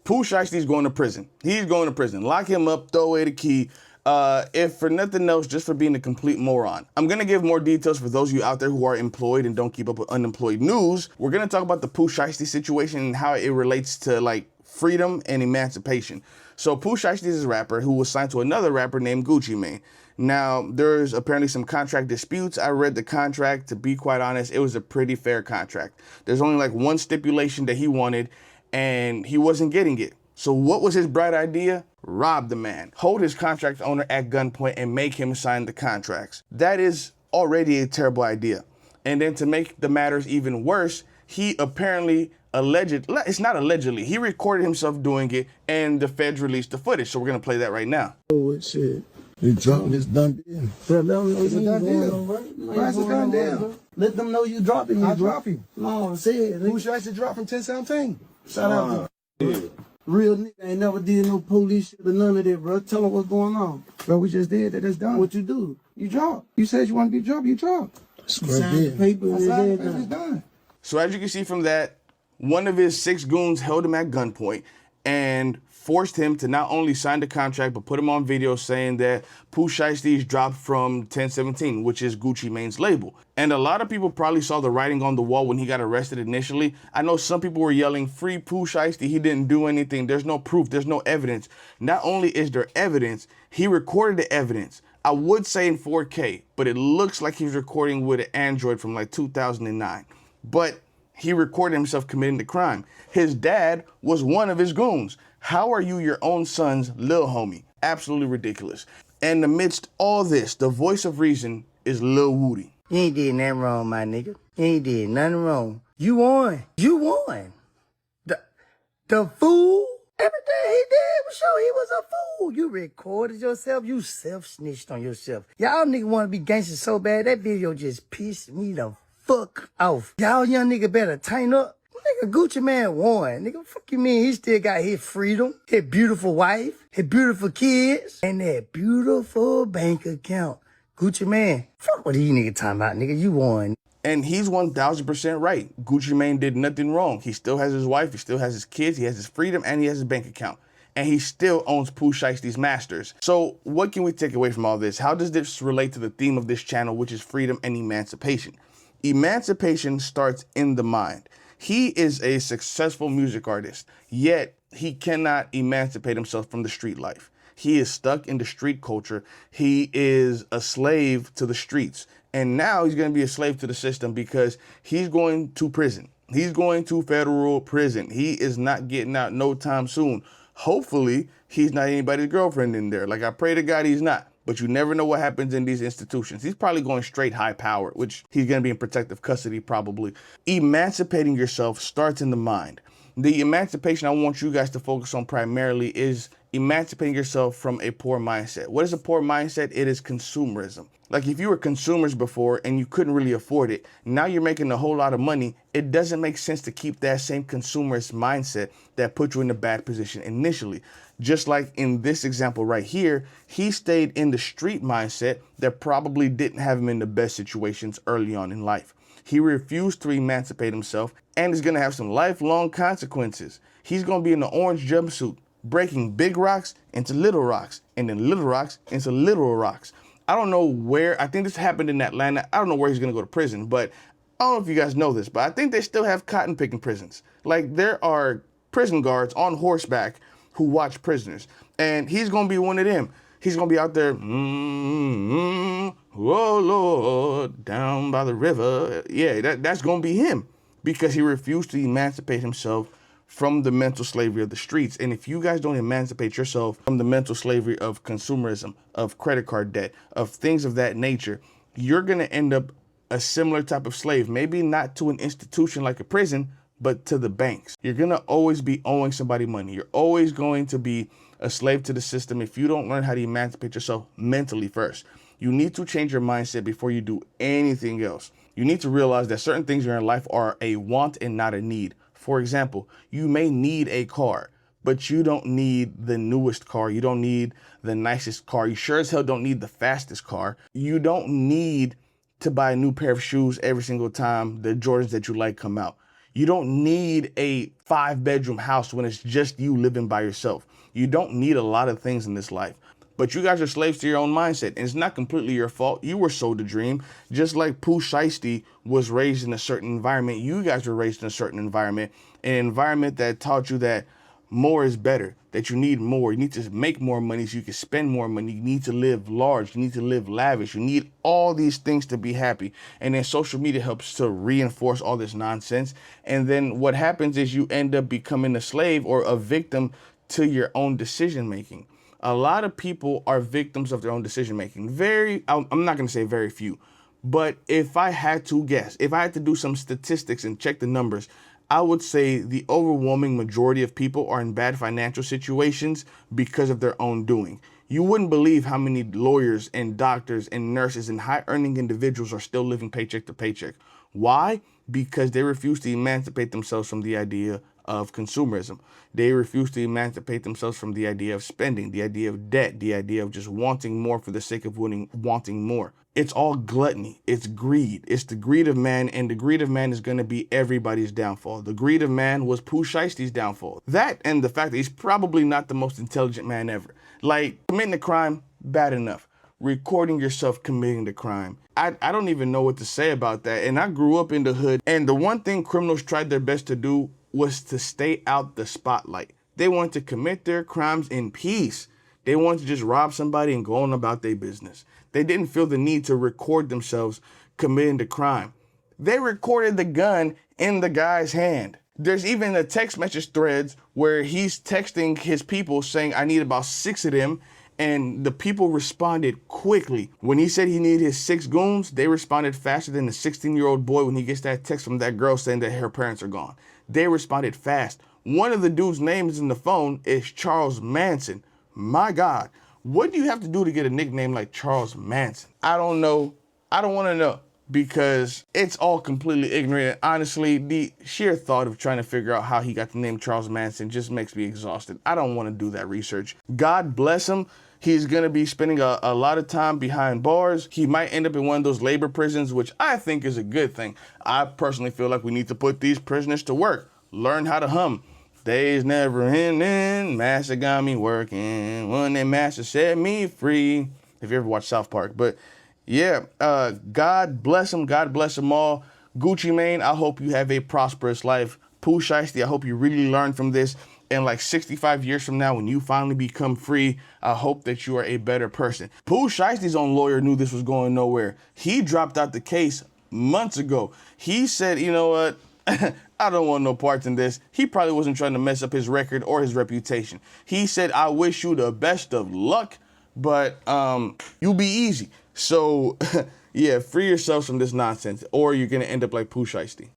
Pooh Shiesty's going to prison. He's going to prison. Lock him up, throw away the key. If for nothing else, just for being a complete moron. I'm gonna give more details for those of you out there who are employed and don't keep up with unemployed news. We're gonna talk about the Pooh Shiesty situation and how it relates to like freedom and emancipation. So Pooh Shiesty is a rapper who was signed to another rapper named Gucci Mane. Now, there's apparently some contract disputes. I read the contract. To be quite honest, it was a pretty fair contract. There's only like one stipulation that he wanted, and he wasn't getting it. So what was his bright idea? Rob the man, hold his contract owner at gunpoint and make him sign the contracts. That is already a terrible idea. And then to make the matters even worse, he apparently it's not allegedly, he recorded himself doing it and the feds released the footage. So we're gonna play that right now. Oh shit. You dropping this done deal. Bro, let them know it's a done deal. Why is it done deal? Let them know you dropping him. I drop him. No, say it. Who should I say drop from 1017? Shout out to real nigga ain't never did no police shit or none of that, bro. Tell them what's going on. Bro, we just did that. That's done. What you do? You drop. You said you want to be dropped. You drop. Paper is done. So as you can see from that, one of his 6 goons held him at gunpoint and forced him to not only sign the contract, but put him on video saying that Pooh Shiesty's dropped from 1017, which is Gucci Mane's label. And a lot of people probably saw the writing on the wall when he got arrested initially. I know some people were yelling, free Pooh Shiesty, he didn't do anything. There's no proof, there's no evidence. Not only is there evidence, he recorded the evidence. I would say in 4K, but it looks like he was recording with an Android from like 2009. But he recorded himself committing the crime. His dad was one of his goons. How are you your own son's lil homie? Absolutely ridiculous. And amidst all this, the voice of reason is Lil Woody. You ain't did nothing wrong, my nigga. You ain't did nothing wrong. You won. You won. The fool, everything he did was show he was a fool. You recorded yourself. You self-snitched on yourself. Y'all nigga want to be gangster so bad, that video just pissed me the fuck off. Y'all young nigga better tighten up. Nigga, Gucci Mane won. Nigga, fuck you mean? He still got his freedom, his beautiful wife, his beautiful kids, and that beautiful bank account. Gucci Mane, fuck what these niggas talking about, nigga. You won. And he's 1000% right. Gucci Mane did nothing wrong. He still has his wife, he still has his kids, he has his freedom, and he has his bank account. And he still owns Pooh Shiesty's masters. So what can we take away from all this? How does this relate to the theme of this channel, which is freedom and emancipation? Emancipation starts in the mind. He is a successful music artist, yet he cannot emancipate himself from the street life. He is stuck in the street culture. He is a slave to the streets. And now he's going to be a slave to the system because he's going to prison. He's going to federal prison. He is not getting out no time soon. Hopefully, he's not anybody's girlfriend in there. Like, I pray to God he's not. But you never know what happens in these institutions. He's probably going straight high power, which he's going to be in protective custody probably. Emancipating yourself starts in the mind. The emancipation I want you guys to focus on primarily is emancipating yourself from a poor mindset. What is a poor mindset? It is consumerism. Like if you were consumers before and you couldn't really afford it, now you're making a whole lot of money. It doesn't make sense to keep that same consumerist mindset that put you in a bad position initially. Just like in this example right here, he stayed in the street mindset that probably didn't have him in the best situations early on in life. He refused to emancipate himself and is going to have some lifelong consequences. He's going to be in the orange jumpsuit, breaking big rocks into little rocks, and then little rocks into little rocks. I don't know where, I think this happened in Atlanta. I don't know where he's going to go to prison, but I don't know if you guys know this, but I think they still have cotton picking prisons. Like there are prison guards on horseback who watch prisoners, and he's going to be one of them. He's going to be out there, oh Lord, down by the river. Yeah, that's going to be him because he refused to emancipate himself from the mental slavery of the streets. And if you guys don't emancipate yourself from the mental slavery of consumerism, of credit card debt, of things of that nature, you're going to end up a similar type of slave, maybe not to an institution like a prison, but to the banks. You're going to always be owing somebody money. You're always going to be a slave to the system if you don't learn how to emancipate yourself mentally first. You need to change your mindset before you do anything else. You need to realize that certain things in your life are a want and not a need. For example, you may need a car, but you don't need the newest car. You don't need the nicest car. You sure as hell don't need the fastest car. You don't need to buy a new pair of shoes every single time the Jordans that you like come out. You don't need a 5-bedroom house when it's just you living by yourself. You don't need a lot of things in this life. But you guys are slaves to your own mindset, and it's not completely your fault. You were sold a dream, just like Pooh Shiesty was raised in a certain environment. You guys were raised in a certain environment, an environment that taught you that more is better, that you need more. You need to make more money so you can spend more money. You need to live large. You need to live lavish. You need all these things to be happy. And then social media helps to reinforce all this nonsense. And then what happens is you end up becoming a slave or a victim to your own decision making. A lot of people are victims of their own decision making. I'm not going to say very few, but if I had to guess, if I had to do some statistics and check the numbers, I would say the overwhelming majority of people are in bad financial situations because of their own doing. You wouldn't believe how many lawyers and doctors and nurses and high earning individuals are still living paycheck to paycheck. Why? Because they refuse to emancipate themselves from the idea of consumerism. They refuse to emancipate themselves from the idea of spending, the idea of debt, the idea of just wanting more for the sake of wanting more. It's all gluttony. It's greed. It's the greed of man, and the greed of man is going to be everybody's downfall. The greed of man was Pooh Shiesty's downfall. That and the fact that he's probably not the most intelligent man ever. Like, committing a crime, bad enough. Recording yourself committing the crime. I don't even know what to say about that. And I grew up in the hood, and the one thing criminals tried their best to do was to stay out the spotlight. They wanted to commit their crimes in peace. They wanted to just rob somebody and go on about their business. They didn't feel the need to record themselves committing the crime. They recorded the gun in the guy's hand. There's even a text message threads where he's texting his people saying, I need about 6 of them. And the people responded quickly. When he said he needed his 6 goons, they responded faster than the 16-year-old boy when he gets that text from that girl saying that her parents are gone. They responded fast. One of the dude's names in the phone is Charles Manson. My God, what do you have to do to get a nickname like Charles Manson? I don't know. I don't want to know, because it's all completely ignorant. Honestly, the sheer thought of trying to figure out how he got the name Charles Manson just makes me exhausted. I don't want to do that research. God bless him. He's going to be spending a lot of time behind bars. He might end up in one of those labor prisons, which I think is a good thing. I personally feel like we need to put these prisoners to work. Learn how to hum. Days never ending, master got me working. When that master set me free. If you ever watched South Park. But yeah, God bless him. God bless them all. Gucci Mane, I hope you have a prosperous life. Pooh Shiesty, I hope you really learn from this. And like 65 years from now, when you finally become free, I hope that you are a better person. Pooh Shiesty's own lawyer knew this was going nowhere. He dropped out the case months ago. He said, you know what? I don't want no parts in this. He probably wasn't trying to mess up his record or his reputation. He said, I wish you the best of luck, but you'll be easy. So yeah, free yourselves from this nonsense, or you're going to end up like Pooh Shiesty.